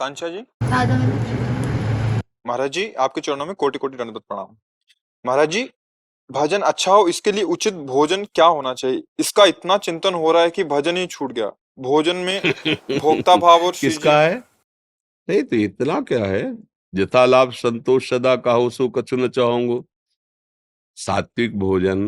कांक्षा जी। सादा में। महाराज जी, आपके चरणों में कोटि कोटि दंडवत प्रणाम। महाराज जी, भजन अच्छा हो इसके लिए उचित भोजन क्या होना चाहिए? इसका इतना चिंतन हो रहा है कि भजन ही छूट गया। भोजन में भोक्ता भाव और श्री जी। किसका है? नहीं तो इतना क्या है। जथा लाभ संतोष सदा काहू सो कछु न चाहूंगो। सात्विक भोजन,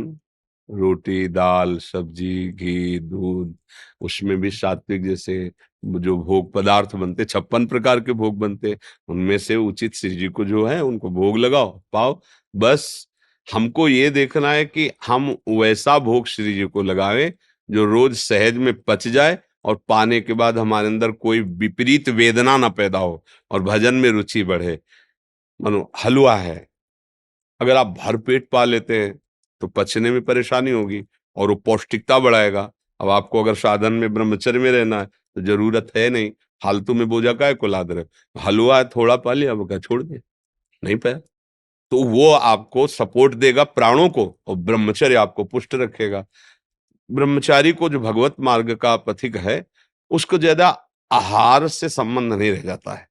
रोटी दाल सब्जी घी दूध, उसमें भी सात्विक, जैसे जो भोग पदार्थ बनते 56 प्रकार के भोग बनते, उनमें से उचित श्री जी को जो है उनको भोग लगाओ पाओ। बस हमको ये देखना है कि हम वैसा भोग श्री जी को लगावें जो रोज सहज में पच जाए और पाने के बाद हमारे अंदर कोई विपरीत वेदना ना पैदा हो और भजन में रुचि बढ़े। मानो हलवा है, अगर आप भर पेट पा लेते हैं तो पचने में परेशानी होगी और वो पौष्टिकता बढ़ाएगा। अब आपको अगर साधन में ब्रह्मचर्य में रहना है तो जरूरत है नहीं, फालतू में बोझा काहे को लाद रहे। हलवा है, थोड़ा पा लिया, वो क्या छोड़ दे, नहीं पाया तो वो आपको सपोर्ट देगा प्राणों को और ब्रह्मचर्य आपको पुष्ट रखेगा। ब्रह्मचारी को जो भगवत मार्ग का पथिक है उसको ज्यादा आहार से संबंध नहीं रह जाता है,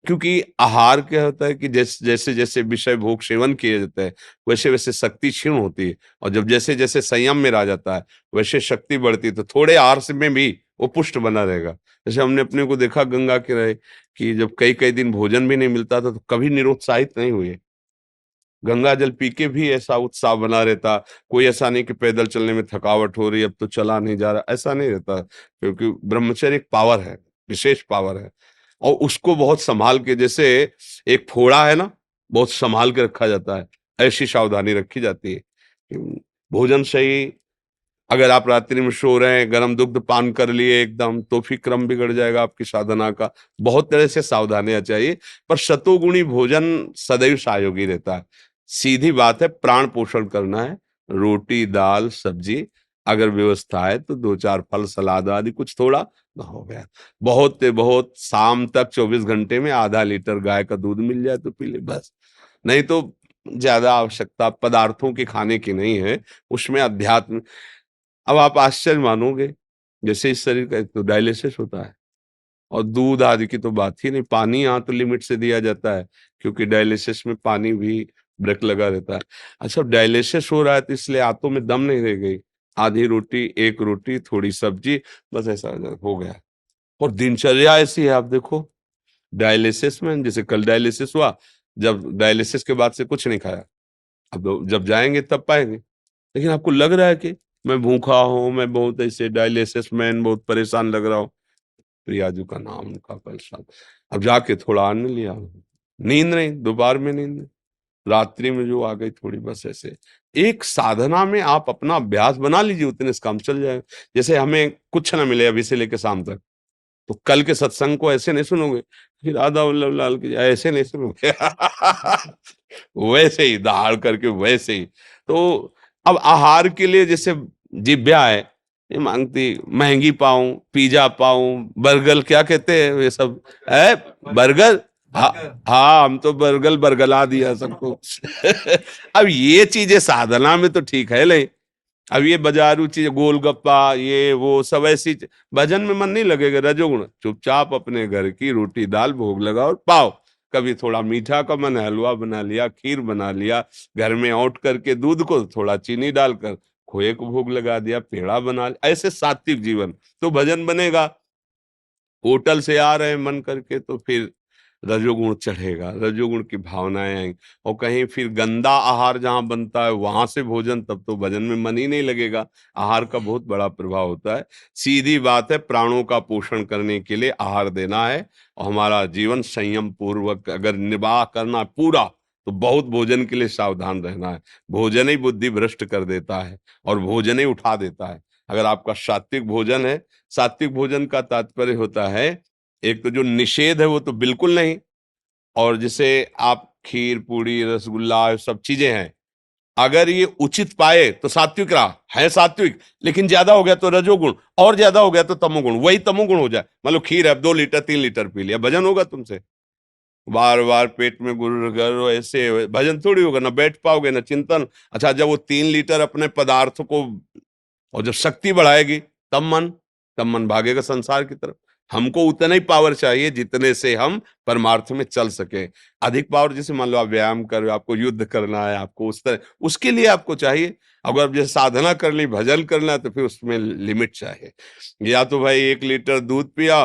क्योंकि आहार क्या होता है कि जैसे जैसे जैसे विषय भोग सेवन किए जाते हैं वैसे वैसे शक्ति क्षीण होती है, और जब जैसे जैसे संयम में रह जाता है वैसे शक्ति बढ़ती है, तो थोड़े आहार से में भी वो पुष्ट बना रहेगा। जैसे हमने अपने को देखा गंगा के रहे कि जब कई कई दिन भोजन भी नहीं मिलता था तो कभी निरुत्साहित नहीं हुए। गंगा जल पी के भी ऐसा उत्साह बना रहता, कोई ऐसा नहीं कि पैदल चलने में थकावट हो रही अब तो चला नहीं जा रहा, ऐसा नहीं रहता, क्योंकि ब्रह्मचर्य एक पावर है, विशेष पावर है। और उसको बहुत संभाल के, जैसे एक फोड़ा है ना, बहुत संभाल के रखा जाता है, ऐसी सावधानी रखी जाती है कि भोजन सही। अगर आप रात्रि में सो रहे हैं गर्म दुग्ध पान कर लिए एकदम, तो फिर क्रम बिगड़ जाएगा आपकी साधना का। बहुत तरह से सावधानियां चाहिए, पर सतोगुणी भोजन सदैव सहयोगी रहता है। सीधी बात है, प्राण पोषण करना है, रोटी दाल सब्जी, अगर व्यवस्था है तो दो चार फल सलाद आदि कुछ थोड़ा तो हो गया। बहुत से बहुत शाम तक 24 घंटे में आधा लीटर गाय का दूध मिल जाए तो पी ले बस। नहीं तो ज्यादा आवश्यकता पदार्थों की खाने की नहीं है, उसमें अध्यात्म। अब आप आश्चर्य मानोगे, जैसे इस शरीर का तो डायलिसिस होता है और दूध आदि की तो बात ही नहीं, पानी यहाँ तो लिमिट से दिया जाता है क्योंकि डायलिसिस में पानी भी ब्रेक लगा रहता है। अच्छा, डायलिसिस हो रहा है तो इसलिए आंतों में दम नहीं रह गई, आधी रोटी एक रोटी थोड़ी सब्जी, बस ऐसा हो गया। और दिनचर्या ऐसी है, आप देखो डायलिसिस में, जैसे कल डायलिसिस हुआ, जब डायलिसिस के बाद से कुछ नहीं खाया, अब जब जाएंगे तब पाएंगे। लेकिन आपको लग रहा है कि मैं भूखा हूं, मैं बहुत ऐसे डायलिसिस मैन, बहुत परेशान लग रहा हूं। प्रियाजू का नाम उनका परेशान। अब जाके थोड़ा अन्न लिया, नींद नहीं, दोपहर में नींद नहीं, रात्रि में जो आ गई थोड़ी, बस ऐसे। एक साधना में आप अपना अभ्यास बना लीजिए, उतने से काम चल जाएगा। जैसे हमें कुछ ना मिले अभी से लेके शाम तक, तो कल के सत्संग को ऐसे नहीं सुनोगे, फिर राधा वल्लभ लाल की जय ऐसे नहीं सुनोगे वैसे ही दहाड़ करके वैसे ही। तो अब आहार के लिए जैसे जिभ्या है, ये मांगती महंगी पाऊं, पिज्जा पाऊं, बर्गर क्या कहते हैं ये सब है, बर्गर। हाँ हाँ, हम तो बर्गर बरगला दिया सबको अब ये चीजें साधना में तो ठीक है नहीं, अब ये बाजारू चीज गोलगप्पा ये वो सब ऐसी भजन में मन नहीं लगेगा। रजोगुण, चुपचाप अपने घर की रोटी दाल भोग लगाओ और पाओ। कभी थोड़ा मीठा का मन, हलवा बना लिया, खीर बना लिया, घर में औट करके दूध को थोड़ा चीनी डालकर खोए को भोग लगा दिया, पेड़ा बना लिया, ऐसे सात्विक जीवन तो भजन बनेगा। होटल से आ रहे हैं मन करके तो फिर रजोगुण चढ़ेगा, रजोगुण की भावनाएं आएंगी, और कहीं फिर गंदा आहार जहां बनता है वहां से भोजन, तब तो भजन में मन ही नहीं लगेगा। आहार का बहुत बड़ा प्रभाव होता है। सीधी बात है, प्राणों का पोषण करने के लिए आहार देना है, और हमारा जीवन संयम पूर्वक अगर निर्वाह करना है पूरा, तो बहुत भोजन के लिए सावधान रहना है। भोजन ही बुद्धि भ्रष्ट कर देता है और भोजन ही उठा देता है। अगर आपका सात्विक भोजन है, सात्विक भोजन का तात्पर्य होता है, एक तो जो निषेध है वो तो बिल्कुल नहीं, और जैसे आप खीर पूड़ी रसगुल्ला ये सब चीजें हैं, अगर ये उचित पाए तो सात्विक रहा है सात्विक, लेकिन ज्यादा हो गया तो रजोगुण, और ज्यादा हो गया तो तमोगुण, वही तमोगुण हो जाए। मतलब खीर है 2 लीटर 3 लीटर पी लिया, भजन होगा तुमसे? बार बार पेट में गुरु ऐसे भजन थोड़ी होगा, ना बैठ पाओगे ना चिंतन। अच्छा, जब वो 3 लीटर अपने पदार्थ को, और जब शक्ति बढ़ाएगी तब मन भागेगा संसार की तरफ। हमको उतना ही पावर चाहिए जितने से हम परमार्थ में चल सके। अधिक पावर, जैसे मान लो आप व्यायाम कर रहे हो, आपको युद्ध करना है, आपको उस तरह, उसके लिए आपको चाहिए। अगर आप जैसे साधना कर ली, भजन करना है, तो फिर उसमें लिमिट चाहिए। या तो भाई 1 लीटर दूध पिया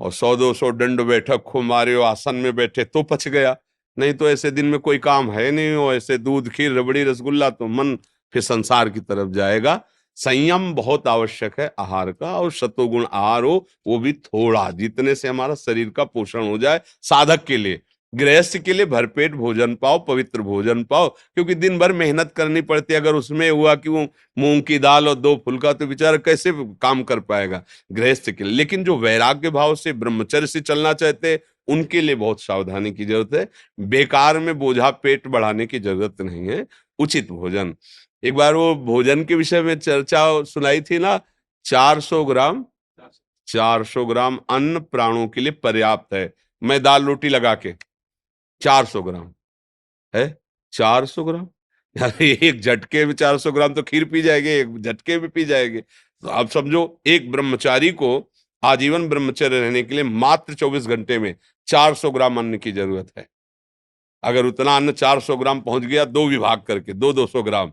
और 100-200 दंड बैठक खूब मारे हो, आसन में बैठे तो पच गया। नहीं तो ऐसे दिन में कोई काम है नहीं हो, ऐसे दूध खीर रबड़ी रसगुल्ला, तो मन फिर संसार की तरफ जाएगा। संयम बहुत आवश्यक है आहार का, और सतोगुण आहार हो, वो भी थोड़ा, जितने से हमारा शरीर का पोषण हो जाए। साधक के लिए, गृहस्थ के लिए भरपेट भोजन पाओ, पवित्र भोजन पाओ, क्योंकि दिन भर मेहनत करनी पड़ती है। अगर उसमें हुआ कि वो मूंग की दाल और 2 फुल्का, तो बेचारा कैसे काम कर पाएगा गृहस्थ के लिए। लेकिन जो वैराग्य भाव से ब्रह्मचर्य से चलना चाहते हैं, उनके लिए बहुत सावधानी की जरूरत है। बेकार में बोझा पेट बढ़ाने की जरूरत नहीं है। उचित भोजन, एक बार वो भोजन के विषय में चर्चा सुनाई थी ना। 400 ग्राम, 400 ग्राम अन्न प्राणों के लिए पर्याप्त है। मैं दाल रोटी लगा के 400 ग्राम है, 400 ग्राम। यार एक झटके में 400 ग्राम तो खीर पी जाएंगे, एक झटके में पी जाएंगे। तो आप समझो, एक ब्रह्मचारी को आजीवन ब्रह्मचर्य रहने के लिए मात्र 24 घंटे में 400 ग्राम अन्न की जरूरत है। अगर उतना अन्न 400 ग्राम पहुंच गया, 2 विभाग करके 200-200 ग्राम,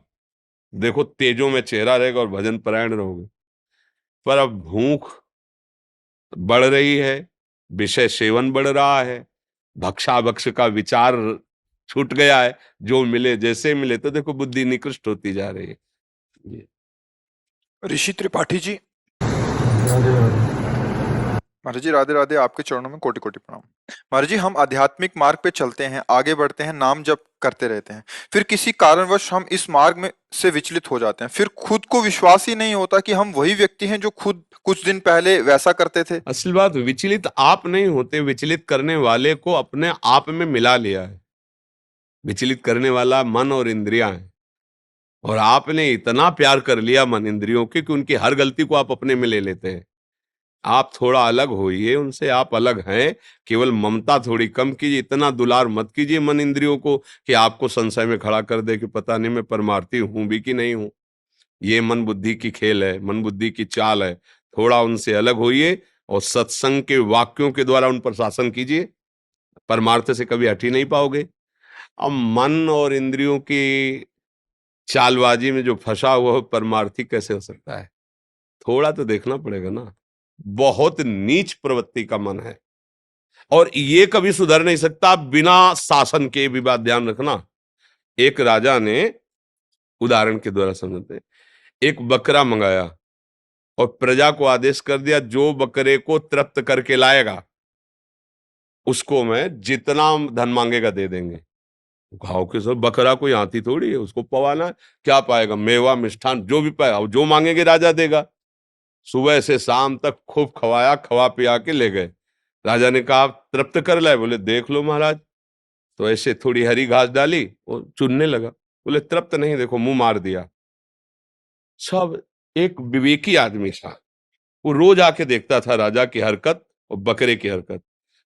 देखो तेजों में चेहरा रहेगा और भजन परायण रहोगे। पर अब भूख बढ़ रही है, विषय सेवन बढ़ रहा है, भक्षाभक्ष का विचार छूट गया है, जो मिले जैसे मिले, तो देखो बुद्धि निकृष्ट होती जा रही है। ये ऋषि त्रिपाठी जी, महाराज जी राधे राधे, आपके चरणों में कोटि कोटि प्रणाम। महाराज जी, हम आध्यात्मिक मार्ग पे चलते हैं, आगे बढ़ते हैं, नाम जप करते रहते हैं, फिर किसी कारणवश हम इस मार्ग में से विचलित हो जाते हैं। फिर खुद को विश्वास ही नहीं होता कि हम वही व्यक्ति हैं जो खुद कुछ दिन पहले वैसा करते थे। असल बात, विचलित आप नहीं होते, विचलित करने वाले को अपने आप में मिला लिया है। विचलित करने वाला मन और इंद्रियां हैं, और आपने इतना प्यार कर लिया मन इंद्रियों के कि उनकी हर गलती को आप अपने में ले लेते हैं। आप थोड़ा अलग होइए उनसे, आप अलग हैं। केवल ममता थोड़ी कम कीजिए, इतना दुलार मत कीजिए मन इंद्रियों को कि आपको संशय में खड़ा कर दे कि पता नहीं मैं परमार्थी हूं भी कि नहीं हूं। ये मन बुद्धि की खेल है, मन बुद्धि की चाल है। थोड़ा उनसे अलग होइए और सत्संग के वाक्यों के द्वारा उन पर शासन कीजिए। परमार्थ से कभी हट ही नहीं पाओगे। अब मन और इंद्रियों की चालबाजी में जो फंसा हुआ हो, परमार्थी कैसे हो सकता है? थोड़ा तो देखना पड़ेगा ना। बहुत नीच प्रवृत्ति का मन है, और ये कभी सुधर नहीं सकता बिना शासन के। भी बात ध्यान रखना। एक राजा ने, उदाहरण के द्वारा समझते हैं, एक बकरा मंगाया और प्रजा को आदेश कर दिया, जो बकरे को तृप्त करके लाएगा उसको मैं जितना धन मांगेगा दे देंगे। घाव के सब, बकरा कोई हाथी थोड़ी है, उसको पवाना है। क्या पाएगा? मेवा मिष्ठान जो भी पाएगा, जो मांगेंगे राजा देगा। सुबह से शाम तक खूब खवाया, खवा पिया के ले गए। राजा ने कहा आप तृप्त कर लाए? बोले देख लो महाराज। तो ऐसे थोड़ी हरी घास डाली, वो चुनने लगा। बोले तृप्त नहीं, देखो मुंह मार दिया। सब, एक विवेकी आदमी था, वो रोज आके देखता था राजा की हरकत और बकरे की हरकत।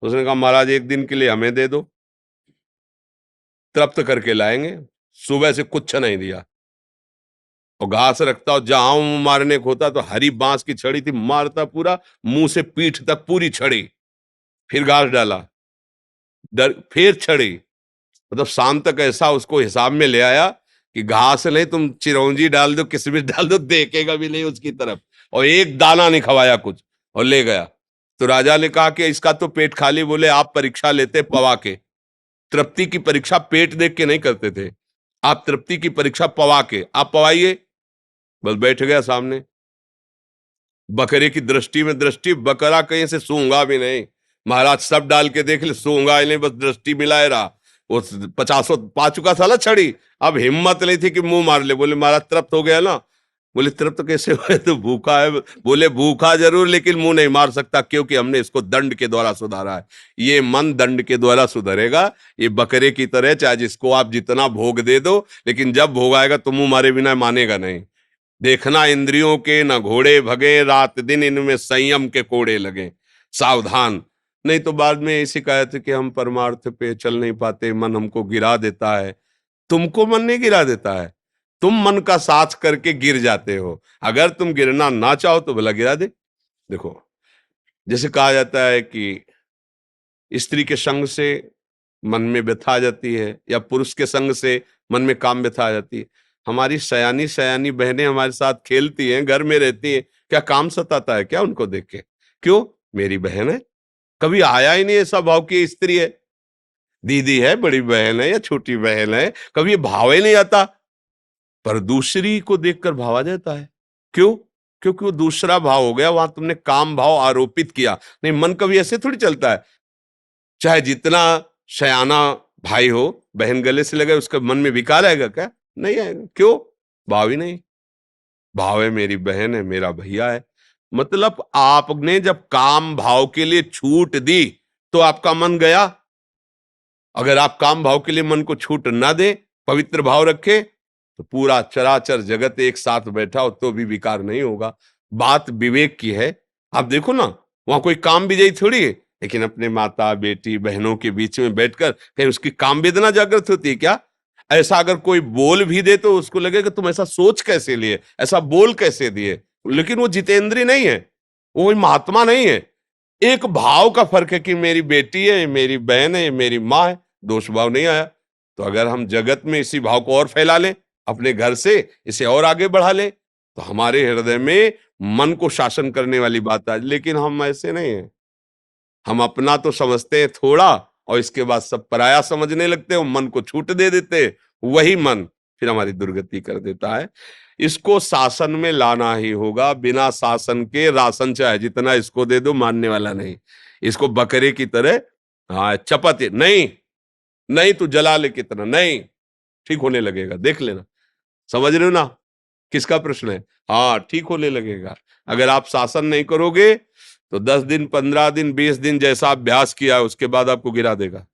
उसने कहा महाराज एक दिन के लिए हमें दे दो, तृप्त करके लाएंगे। सुबह से कुछ नहीं दिया, और घास रखता, और जहां मुंह मारने को होता तो हरी बांस की छड़ी थी, मारता पूरा मुंह से पीठ तक पूरी छड़ी। फिर घास डाला, फिर छड़ी। मतलब शाम तक ऐसा उसको हिसाब में ले आया कि घास नहीं, तुम चिरौंजी डाल दो, किसमिस डाल दो, देखेगा भी नहीं उसकी तरफ। और एक दाना नहीं खवाया कुछ, और ले गया। तो राजा ने कहा कि इसका तो पेट खाली। बोले आप परीक्षा लेते पवा के, तृप्ति की परीक्षा पेट देख के नहीं करते थे, आप तृप्ति की परीक्षा पवा के, आप पवाइए। बस बैठ गया सामने, बकरे की दृष्टि में दृष्टि, बकरा कहीं से सूंगा भी नहीं। महाराज सब डाल के देख ले, सूंगा ही नहीं, बस दृष्टि मिलाए रहा। वो 50 पा चुका था ना छड़ी, अब हिम्मत नहीं थी कि मुंह मार ले। बोले महाराज तृप्त हो गया ना? बोले तृप्त कैसे हुए? तो भूखा है। बोले भूखा जरूर, लेकिन मुंह नहीं मार सकता, क्योंकि हमने इसको दंड के द्वारा सुधारा है। ये मन दंड के द्वारा सुधरेगा। ये बकरे की तरह, चाहे जिसको आप जितना भोग दे दो, लेकिन जब भोग आएगा तो मुंह मारे बिना मानेगा नहीं। देखना इंद्रियों के न घोड़े भगे, रात दिन इनमें संयम के कोड़े लगे। सावधान, नहीं तो बाद में ये शिकायत कि हम परमार्थ पे चल नहीं पाते, मन हमको गिरा देता है। तुमको मन नहीं गिरा देता है, तुम मन का साथ करके गिर जाते हो। अगर तुम गिरना ना चाहो तो भला गिरा दे। देखो, जैसे कहा जाता है कि स्त्री के संग से मन में व्यथा आ जाती है, या पुरुष के संग से मन में काम व्यथा आ जाती है। हमारी सयानी सयानी बहनें हमारे साथ खेलती हैं, घर में रहती हैं, क्या काम सताता है क्या उनको देख के? क्यों? मेरी बहन है। कभी आया ही नहीं ऐसा भाव कि स्त्री है, दीदी है, बड़ी बहन है या छोटी बहन है, कभी ये भाव ही नहीं आता। पर दूसरी को देखकर भाव आ जाता है। क्यों? क्योंकि वो दूसरा भाव हो गया, वहां तुमने काम भाव आरोपित किया। नहीं, मन कभी ऐसे थोड़ी चलता है। चाहे जितना सयाना भाई हो, बहन गले से लगे, उसका मन में विकार आएगा क्या? नहीं आएगा। क्यों? भाव ही नहीं। भाव है मेरी बहन है, मेरा भैया है। मतलब आपने जब काम भाव के लिए छूट दी तो आपका मन गया। अगर आप काम भाव के लिए मन को छूट ना दे, पवित्र भाव रखे, तो पूरा चराचर जगत एक साथ बैठा हो तो भी विकार नहीं होगा। बात विवेक की है। आप देखो ना, वहां कोई काम विजयी थोड़ी है, लेकिन अपने माता बेटी बहनों के बीच में बैठकर कहीं उसकी काम वेदना जागृत होती है क्या? ऐसा अगर कोई बोल भी दे तो उसको लगेगा तुम ऐसा सोच कैसे लिए, ऐसा बोल कैसे दिए। लेकिन वो जितेंद्री नहीं है, वो कोई महात्मा नहीं है। एक भाव का फर्क है कि मेरी बेटी है, मेरी बहन है, मेरी माँ है। दोष भाव नहीं आया। तो अगर हम जगत में इसी भाव को और फैला लें, अपने घर से इसे और आगे बढ़ा लें, तो हमारे हृदय में मन को शासन करने वाली बात आ। लेकिन हम ऐसे नहीं है। हम अपना तो समझते हैं थोड़ा, और इसके बाद सब पराया समझने लगते हैं, मन को छूट दे देते हैं। वही मन फिर हमारी दुर्गति कर देता है। इसको शासन में लाना ही होगा। बिना शासन के राशन चाहे जितना इसको दे दो, मानने वाला नहीं। इसको बकरे की तरह, हाँ, चपत नहीं, नहीं तू जला ले कितना, नहीं, ठीक होने लगेगा, देख लेना। समझ रहे हो ना किसका प्रश्न है? हाँ, ठीक होने लगेगा। अगर आप शासन नहीं करोगे तो 10 दिन, 15 दिन, 20 दिन जैसा अभ्यास किया है उसके बाद आपको गिरा देगा।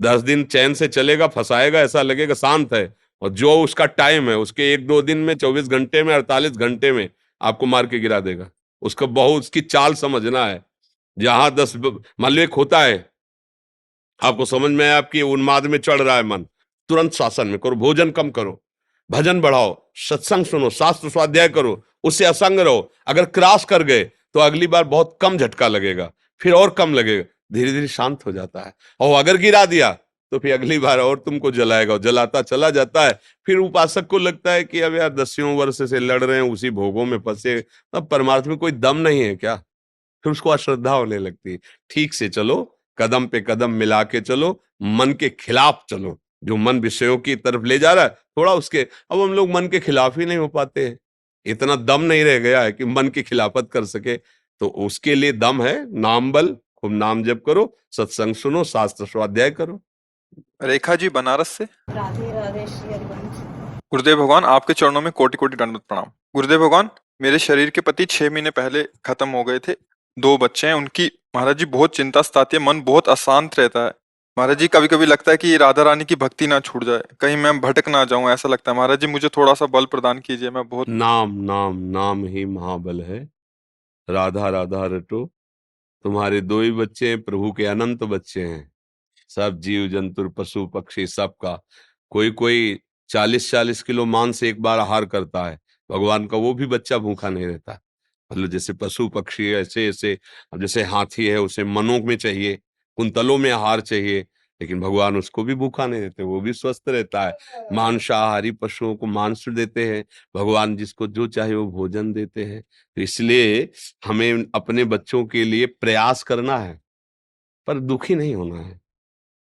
10 दिन चैन से चलेगा, फंसाएगा, ऐसा लगेगा शांत है, और जो उसका टाइम है उसके 1-2 दिन में, 24 घंटे में, 48 घंटे में आपको मार के गिरा देगा। उसका बहुत, उसकी चाल समझना है। जहां 10 मान लो एक होता है, आपको समझ में आया आपकी उन्माद में चढ़ रहा है मन, तुरंत शासन में करो, भोजन कम करो, भजन बढ़ाओ, सत्संग सुनो, शास्त्र स्वाध्याय करो, उससे असंग रहो। अगर क्रॉस कर गए तो अगली बार बहुत कम झटका लगेगा, फिर और कम लगेगा, धीरे धीरे शांत हो जाता है। और अगर गिरा दिया तो फिर अगली बार और तुमको जलाएगा, और जलाता चला जाता है। फिर उपासक को लगता है कि अब यार 10 वर्ष से लड़ रहे हैं, उसी भोगों में फंसे, तब परमार्थ में कोई दम नहीं है क्या? फिर उसको अश्रद्धा होने लगती है। ठीक से चलो, कदम पे कदम मिला के चलो, मन के खिलाफ चलो। जो मन विषयों की तरफ ले जा रहा है, थोड़ा उसके, अब हम लोग मन के खिलाफ ही नहीं हो पाते हैं। इतना दम नहीं रह गया है कि मन की खिलाफत कर सके। तो उसके लिए दम है नाम बल, खूब नाम जप करो, सत्संग सुनो, शास्त्र स्वाध्याय करो। रेखा जी बनारस से। राधे राधे श्री हरिवंश। गुरुदेव भगवान, आपके चरणों में कोटि कोटि दंडवत प्रणाम। गुरुदेव भगवान, मेरे शरीर के पति 6 महीने पहले खत्म हो गए थे। 2 बच्चे हैं, उनकी महाराज जी बहुत चिंता सताती है, मन बहुत अशांत रहता है। महाराज जी, कभी कभी लगता है कि राधा रानी की भक्ति ना छूट जाए, कहीं मैं भटक ना जाऊं, ऐसा लगता है। महाराज जी, मुझे थोड़ा सा बल प्रदान कीजिए, मैं बहुत। नाम नाम नाम ही महाबल है। राधा राधा रटो। तुम्हारे 2 ही बच्चे हैं, प्रभु के अनंत बच्चे हैं। सब जीव जंतु पशु पक्षी सबका, कोई कोई 40-40 किलो मांस एक बार आहार करता है। भगवान का वो भी बच्चा भूखा नहीं रहता। मतलब जैसे पशु पक्षी है, ऐसे ऐसे, अब जैसे हाथी है उसे मनों में चाहिए, कुंतलों में आहार चाहिए, लेकिन भगवान उसको भी भूखा नहीं देते, वो भी स्वस्थ रहता है। मांसाहारी पशुओं को मांस देते हैं, भगवान जिसको जो चाहे वो भोजन देते हैं। तो इसलिए हमें अपने बच्चों के लिए प्रयास करना है, पर दुखी नहीं होना है।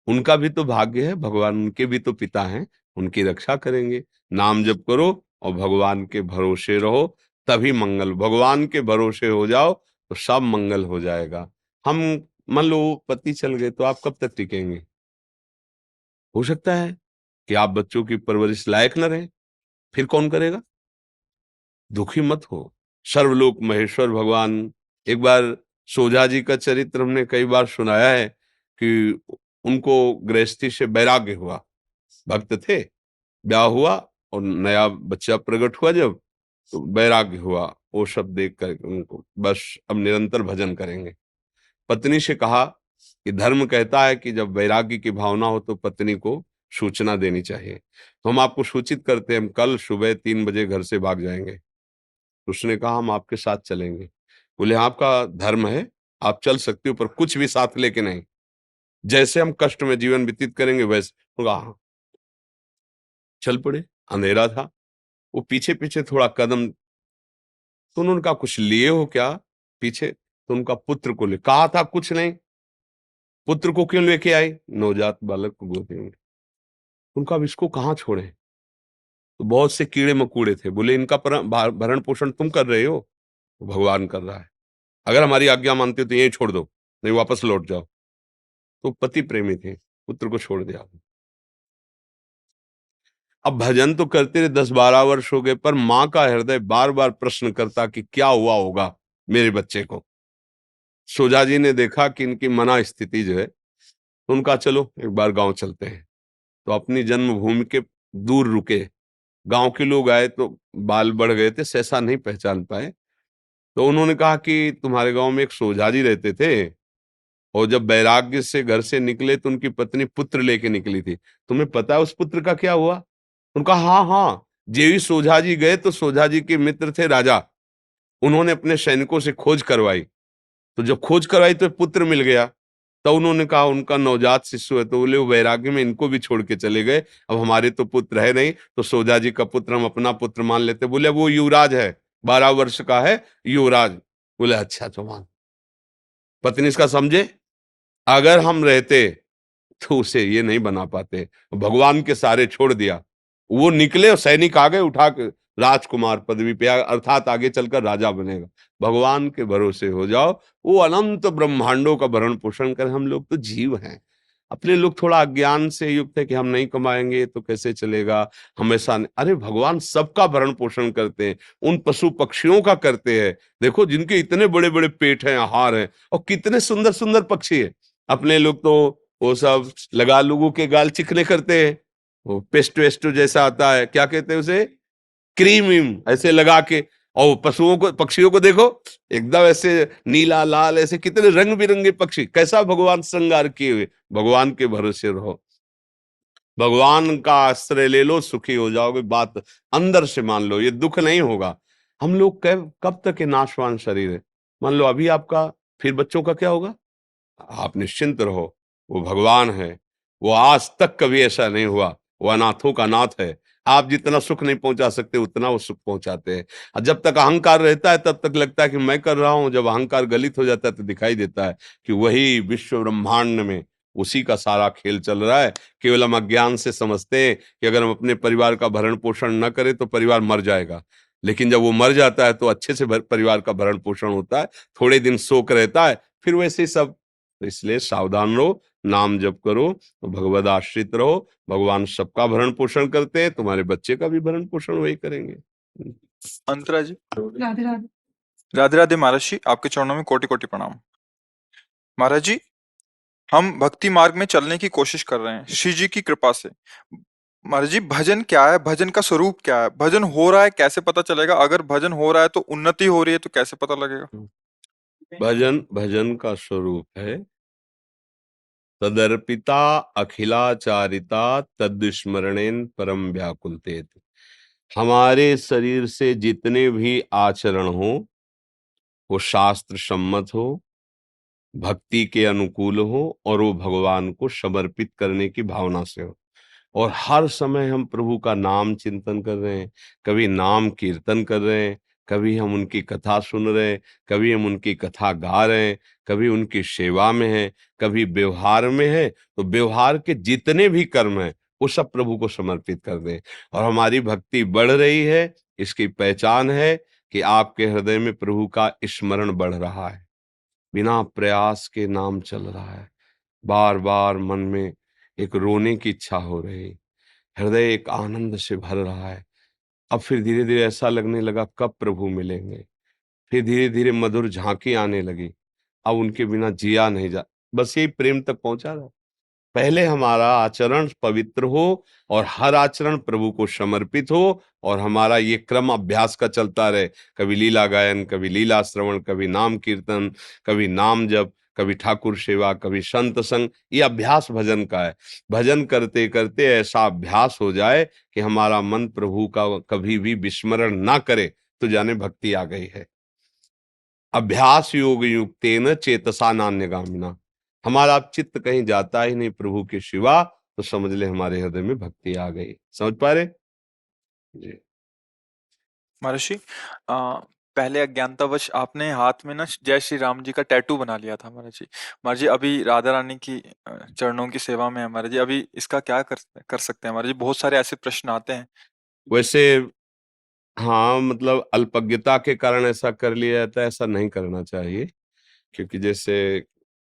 उनका भी तो भाग्य है, भगवान उनके भी तो पिता हैं, उनकी रक्षा करेंगे। नाम जप करो और भगवान के भरोसे रहो, तभी मंगल। भगवान के भरोसे हो जाओ तो सब मंगल हो जाएगा। हम मान लो पति चल गए तो आप कब तक टिकेंगे? हो सकता है कि आप बच्चों की परवरिश लायक न रहे, फिर कौन करेगा? दुखी मत हो। सर्वलोक महेश्वर भगवान, एक बार सोझा जी का चरित्र हमने कई बार सुनाया है कि उनको गृहस्थी से वैराग्य हुआ। भक्त थे, ब्याह हुआ और नया बच्चा प्रकट हुआ जब, तो वैराग्य हुआ। वो सब देख कर उनको बस अब निरंतर भजन करेंगे। पत्नी से कहा कि धर्म कहता है कि जब वैराग्य की भावना हो तो पत्नी को सूचना देनी चाहिए। तो हम आपको सूचित करते हैं, हम कल सुबह 3 बजे घर से भाग जाएंगे। उसने कहा हम आपके साथ चलेंगे। बोले आपका धर्म है, आप चल सकते हो, पर कुछ भी साथ लेके नहीं। जैसे हम कष्ट में जीवन व्यतीत करेंगे वैसे। बोला हाँ। चल पड़े। अंधेरा था। वो पीछे पीछे थोड़ा कदम, तो उन्होंने कहा कुछ लिए हो क्या पीछे? तो उनका पुत्र को ले, कहा था कुछ नहीं। पुत्र को क्यों लेके आई? नवजात बालक को गोदी में। उनका अब इसको कहाँ छोड़े? तो बहुत से कीड़े मकोड़े थे। बोले इनका भरण पोषण तुम कर रहे हो? तो भगवान कर रहा है। अगर हमारी आज्ञा मानते हो तो यहीं छोड़ दो, नहीं वापस लौट जाओ। तो पति प्रेमी थे, पुत्र को छोड़ दिया। अब भजन तो करते रहे, 10-12 वर्ष हो गए, पर माँ का हृदय बार बार प्रश्न करता कि क्या हुआ होगा मेरे बच्चे को। सोजा जी ने देखा कि इनकी मना स्थिति जो है, तो उनका चलो एक बार गांव चलते हैं। तो अपनी जन्मभूमि के दूर रुके। गांव के लोग आए तो बाल बढ़ गए थे, सहसा नहीं पहचान पाए। तो उन्होंने कहा कि तुम्हारे गांव में एक सोझा जी रहते थे, और जब वैराग्य से घर से निकले तो उनकी पत्नी पुत्र लेके निकली थी। तुम्हें पता है उस पुत्र का क्या हुआ? उनका हाँ हाँ, जेवी सोझा जी गए तो सोझा जी के मित्र थे राजा। उन्होंने अपने सैनिकों से खोज करवाई, तो जब खोज करवाई तो पुत्र मिल गया। तो उन्होंने कहा उनका नवजात शिशु है। तो बोले वो वैराग्य में इनको भी छोड़ के चले गए, अब हमारे तो पुत्र है नहीं, तो सोजा जी का पुत्र हम अपना पुत्र मान लेते। बोले वो युवराज है, 12 वर्ष का है युवराज। बोले अच्छा तो मान। पत्नी इसका समझे, अगर हम रहते तो उसे ये नहीं बना पाते। भगवान के सारे छोड़ दिया। वो निकले और सैनिक आ गए उठा के, राजकुमार पदवी पे अर्थात आगे चलकर राजा बनेगा। भगवान के भरोसे हो जाओ, वो अनंत ब्रह्मांडों का भरण पोषण कर। हम लोग तो जीव हैं, अपने लोग थोड़ा अज्ञान से युक्त है कि हम नहीं कमाएंगे तो कैसे चलेगा, हमेशा नहीं। अरे भगवान सबका भरण पोषण करते हैं, उन पशु पक्षियों का करते हैं। देखो जिनके इतने बड़े बड़े पेट हैं, आहार हैं, और कितने सुंदर सुंदर पक्षी है। अपने लोग तो वो सब लगा लोगों के गाल चिकने करते हैं, वो पेस्टो वेस्टो जैसा आता है, क्या कहते हैं उसे, क्रीम व्रीम ऐसे लगा के। और पशुओं को, पक्षियों को देखो एकदम ऐसे नीला लाल, ऐसे कितने रंग बिरंगे पक्षी, कैसा भगवान श्रृंगार किए हुए। भगवान के भरोसे रहो, भगवान का आश्रय ले लो, सुखी हो जाओगे। बात अंदर से मान लो, ये दुख नहीं होगा। हम लोग कब तक ये नाशवान शरीर है। मान लो अभी आपका, फिर बच्चों का क्या होगा? आप निश्चिंत रहो, वो भगवान है। वो आज तक कभी ऐसा नहीं हुआ, वो अनाथों का नाथ है। आप जितना सुख नहीं पहुंचा सकते उतना वो सुख पहुंचाते हैं। और जब तक अहंकार रहता है तब तक लगता है कि मैं कर रहा हूं, जब अहंकार गलित हो जाता है तो दिखाई देता है कि वही विश्व ब्रह्मांड में उसी का सारा खेल चल रहा है। केवल हम अज्ञान से समझते हैं कि अगर हम अपने परिवार का भरण पोषण न करें तो परिवार मर जाएगा, लेकिन जब वो मर जाता है तो अच्छे से परिवार का भरण पोषण होता है। थोड़े दिन शोक रहता है, फिर वैसे ही सब। तो इसलिए सावधान रहो, नाम जप करो, भगवद आश्रित रहो। भगवान सबका भरण पोषण करते हैं, तुम्हारे बच्चे का भी भरण पोषण वही करेंगे। अंतरा जी, राधे राधे। राधे राधे महाराज जी, आपके चरणों में कोटि कोटि प्रणाम। महाराज जी, हम भक्ति मार्ग में चलने की कोशिश कर रहे हैं श्री जी की कृपा से। महाराज जी, भजन क्या है? भजन का स्वरूप क्या है? भजन हो रहा है कैसे पता चलेगा? अगर भजन हो रहा है तो उन्नति हो रही है तो कैसे पता लगेगा? भजन, भजन का स्वरूप है तदर्पिता अखिलाचारिता तद्स्मरणेन परम व्याकुलते। हमारे शरीर से जितने भी आचरण हो वो शास्त्र सम्मत हो, भक्ति के अनुकूल हो, और वो भगवान को समर्पित करने की भावना से हो। और हर समय हम प्रभु का नाम चिंतन कर रहे हैं, कभी नाम कीर्तन कर रहे हैं, कभी हम उनकी कथा सुन रहे हैं, कभी हम उनकी कथा गा रहे हैं, कभी उनकी सेवा में हैं, कभी व्यवहार में है। तो व्यवहार के जितने भी कर्म हैं वो सब प्रभु को समर्पित कर दें। और हमारी भक्ति बढ़ रही है, इसकी पहचान है कि आपके हृदय में प्रभु का स्मरण बढ़ रहा है, बिना प्रयास के नाम चल रहा है। बार बार मन में एक रोने की इच्छा हो रही, हृदय एक आनंद से भर रहा है। अब फिर धीरे धीरे ऐसा लगने लगा कब प्रभु मिलेंगे। फिर धीरे धीरे मधुर झांकी आने लगी, अब उनके बिना जिया नहीं जा। बस यही प्रेम तक पहुंचा रहा। पहले हमारा आचरण पवित्र हो और हर आचरण प्रभु को समर्पित हो, और हमारा ये क्रम अभ्यास का चलता रहे। कभी लीला गायन, कभी लीला श्रवण, कभी नाम कीर्तन, कभी नाम जप, कभी ठाकुर सेवा, कभी संत संग। ये अभ्यास भजन का है। भजन करते करते ऐसा अभ्यास हो जाए कि हमारा मन प्रभु का कभी भी विस्मरण ना करे, तो जाने भक्ति आ गई है। अभ्यास योग युक्तेन चेतसा नान्यगामिना। हमारा अब चित्त कहीं जाता ही नहीं प्रभु के सिवा, तो समझ ले हमारे हृदय में भक्ति आ गई। समझ पा रहे जी? महर्षि, पहले अज्ञानतावश आपने हाथ में ना जय श्री राम जी का टैटू बना लिया था महाराज जी। महाराज जी अभी राधा रानी की चरणों की सेवा में है महाराज जी, अभी इसका क्या कर सकते हैं महाराज जी? बहुत सारे ऐसे प्रश्न आते हैं। वैसे हाँ, मतलब अल्पज्ञता के कारण ऐसा कर लिया जाता है, ऐसा नहीं करना चाहिए। क्योंकि जैसे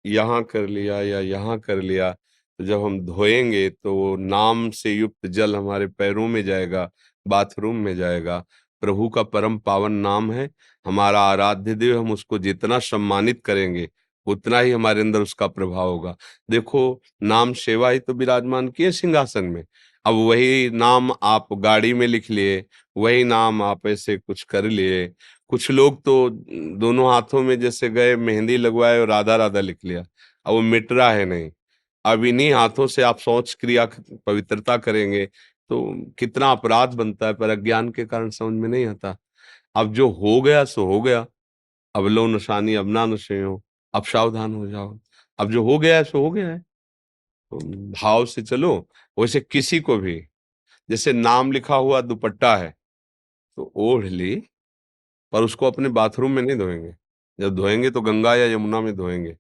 यहाँ कर लिया या यहाँ कर लिया, तो जब हम धोएंगे तो वो नाम से युक्त जल हमारे पैरों में जाएगा, बाथरूम में जाएगा। प्रभु का परम पावन नाम है, हमारा आराध्य देव। हम उसको जितना सम्मानित करेंगे उतना ही हमारे अंदर उसका प्रभाव होगा। देखो, नाम सेवा ही तो विराजमान किए सिंहासन में। अब वही नाम आप गाड़ी में लिख लिए, वही नाम आप ऐसे कुछ कर लिए। कुछ लोग तो दोनों हाथों में जैसे गए, मेहंदी लगवाए और राधा राधा लिख लिया। अब वो मिट रहा है नहीं। अब इन्हीं हाथों से आप शौच क्रिया पवित्रता करेंगे तो कितना अपराध बनता है, पर अज्ञान के कारण समझ में नहीं आता। अब जो हो गया सो हो गया। अब लो नशानी अब ना नशे हो, अब सावधान हो जाओ। अब जो हो गया है सो हो गया है, तो भाव से चलो। वैसे किसी को भी जैसे नाम लिखा हुआ दुपट्टा है तो ओढ़ ली, पर उसको अपने बाथरूम में नहीं धोएंगे। जब धोएंगे तो गंगा या यमुना में धोएंगे।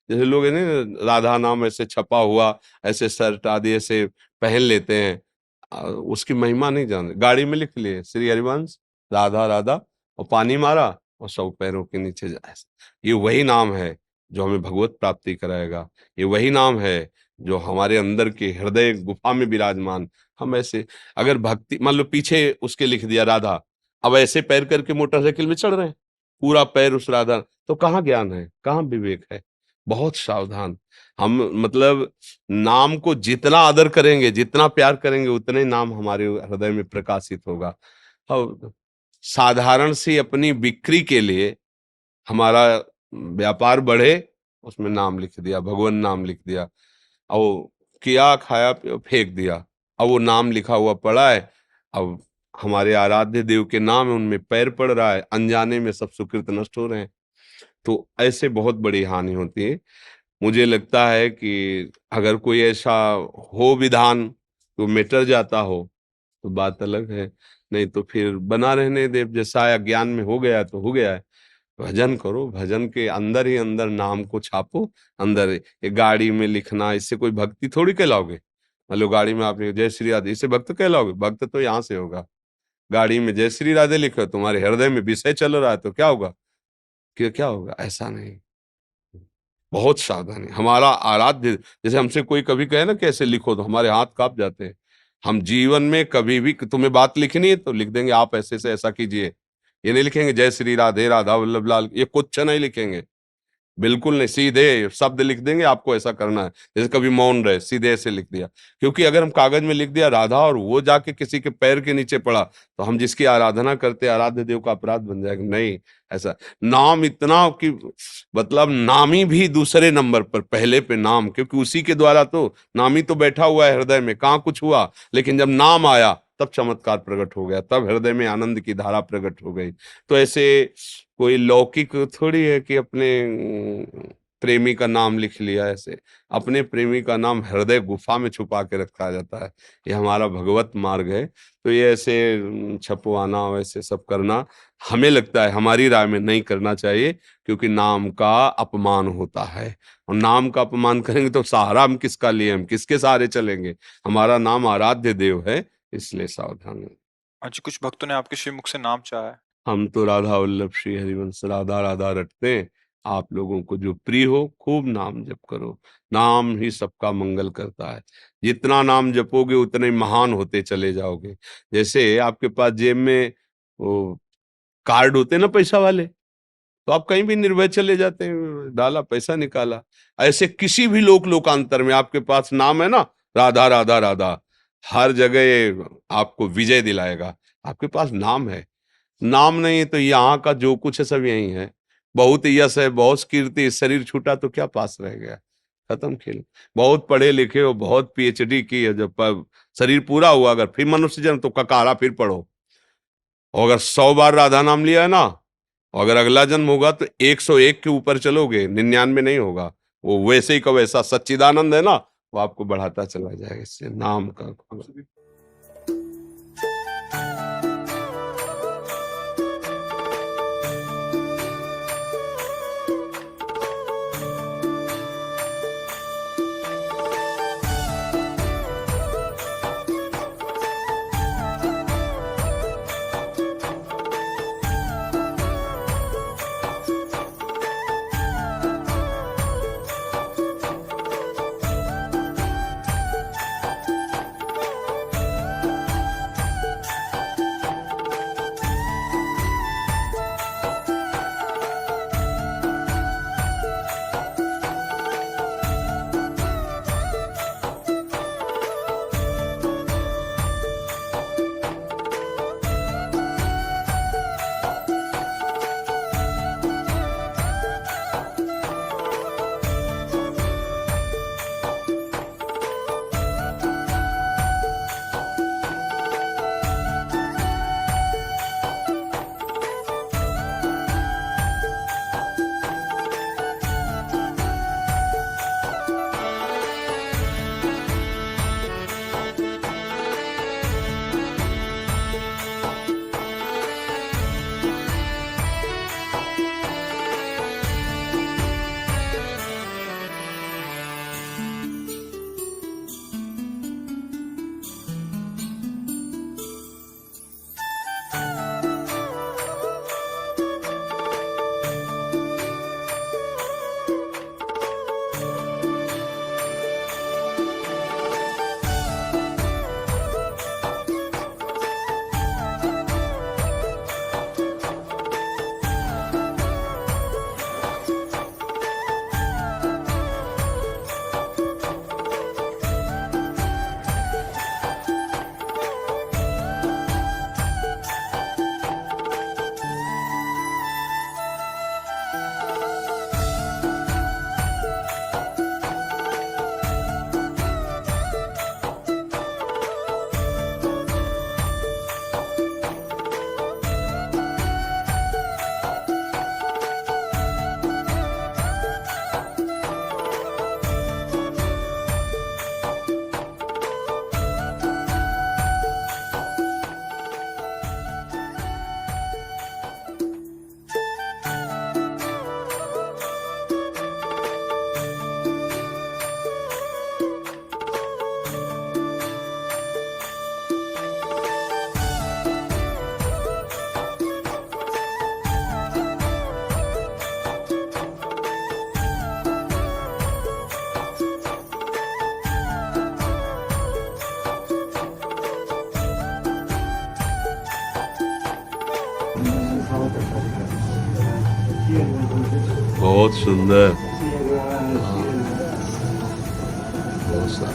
जैसे लोग है ना, राधा नाम ऐसे छपा हुआ, ऐसे शर्ट आदि ऐसे पहन लेते हैं, उसकी महिमा नहीं जानते। गाड़ी में लिख लिए श्री हरिवंश राधा राधा, और पानी मारा और सब पैरों के नीचे जाए। ये वही नाम है जो हमें भगवत प्राप्ति कराएगा। ये वही नाम है जो हमारे अंदर के हृदय गुफा में विराजमान। हम ऐसे अगर भक्ति मान लो पीछे उसके लिख दिया राधा, अब ऐसे पैर करके मोटरसाइकिल में चढ़ रहे हैं, पूरा पैर उस राधा, तो कहाँ ज्ञान है, कहाँ विवेक है? बहुत सावधान। हम मतलब नाम को जितना आदर करेंगे, जितना प्यार करेंगे, उतना ही नाम हमारे हृदय में प्रकाशित होगा। और साधारण सी अपनी बिक्री के लिए हमारा व्यापार बढ़े, उसमें नाम लिख दिया, भगवान नाम लिख दिया, और किया खाया फेंक दिया। अब वो नाम लिखा हुआ पड़ा है, अब हमारे आराध्य देव के नाम है, उनमें पैर पड़ रहा है, अनजाने में सब सुकृत नष्ट हो रहे हैं। तो ऐसे बहुत बड़ी हानि होती है। मुझे लगता है कि अगर कोई ऐसा हो विधान तो मिटर जाता हो तो बात अलग है, नहीं तो फिर बना रहने दे। जैसा है अज्ञान में हो गया तो हो गया है। भजन करो, भजन के अंदर ही अंदर नाम को छापो। अंदर ये गाड़ी में लिखना, इससे कोई भक्ति थोड़ी कहलाओगे। मान लो गाड़ी में आपने जय श्री राधे, इससे भक्त कहलाओगे? भक्त तो यहाँ से होगा। गाड़ी में जय श्री राधे लिखो, तुम्हारे हृदय में विषय चल रहा है तो क्या होगा? क्या होगा? ऐसा नहीं। बहुत सावधानी। हमारा आराध्य, जैसे हमसे कोई कभी कहे ना कैसे लिखो, तो हमारे हाथ कांप जाते हैं। हम जीवन में कभी भी तुम्हें बात लिखनी है तो लिख देंगे आप ऐसे से ऐसा कीजिए। ये नहीं लिखेंगे जय श्री राधे राधा वल्लभ लाल, ये कुछ नहीं लिखेंगे। बिल्कुल नहीं, सीधे शब्द लिख देंगे आपको ऐसा करना है। जैसे कभी मौन रहे, सीधे ऐसे लिख दिया। क्योंकि अगर हम कागज में लिख दिया राधा और वो जाके किसी के पैर के नीचे पड़ा, तो हम जिसकी आराधना करते आराध्य देव का अपराध बन जाएगा। नहीं, ऐसा नाम इतना कि मतलब नामी भी दूसरे नंबर पर, पहले पे नाम, क्योंकि उसी के द्वारा तो नामी तो बैठा हुआ है हृदय में, कहाँ कुछ हुआ, लेकिन जब नाम आया तब चमत्कार प्रकट हो गया, तब हृदय में आनंद की धारा प्रकट हो गई। तो ऐसे कोई लौकिक थोड़ी है कि अपने प्रेमी का नाम लिख लिया। ऐसे अपने प्रेमी का नाम हृदय गुफा में छुपा के रखा जाता है। ये हमारा भगवत मार्ग है। तो ये ऐसे छपवाना वैसे सब करना हमें लगता है, हमारी राय में नहीं करना चाहिए, क्योंकि नाम का अपमान होता है। और नाम का अपमान करेंगे तो सहारा हम किसका लिए, हम किसके सहारे चलेंगे? हमारा नाम आराध्य देव है, इसलिए सावधान है। आज कुछ भक्तों ने आपके श्रीमुख से नाम चाहा है। हम तो राधा वल्लभ श्री हरिवंश राधा राधा रटते हैं। आप लोगों को जो प्रिय हो खूब नाम जप करो। नाम ही सबका मंगल करता है। जितना नाम जपोगे उतने ही महान होते चले जाओगे। जैसे आपके पास जेब में वो कार्ड होते हैं ना पैसा वाले, तो आप कहीं भी निर्भय चले जाते हैं, डाला पैसा निकाला। ऐसे किसी भी लोकांतर में आपके पास नाम है ना, राधा राधा राधा, हर जगह आपको विजय दिलाएगा। आपके पास नाम है। नाम नहीं है तो यहाँ का जो कुछ है सब यही है। बहुत यश है, बहुत कीर्ति, शरीर छूटा तो क्या पास रह गया? खत्म खेल। बहुत पढ़े लिखे हो, बहुत पीएचडी की है, जब शरीर पूरा हुआ अगर फिर मनुष्य जन्म, तो ककारा फिर पढ़ो। और अगर 100 बार राधा नाम लिया है ना, और अगर अगला जन्म होगा तो 101 के ऊपर चलोगे, 99 नहीं होगा। वो वैसे ही का वैसा सच्चिदानंद है ना, वो आपको बढ़ाता चला जाएगा इससे नाम का। बहुत सुंदर।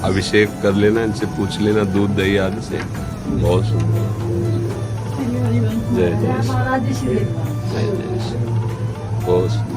अभिषेक कर लेना, इनसे पूछ लेना दूध दही आदि से। बहुत सुंदर। जय जय जय जय। बहुत सुंदर।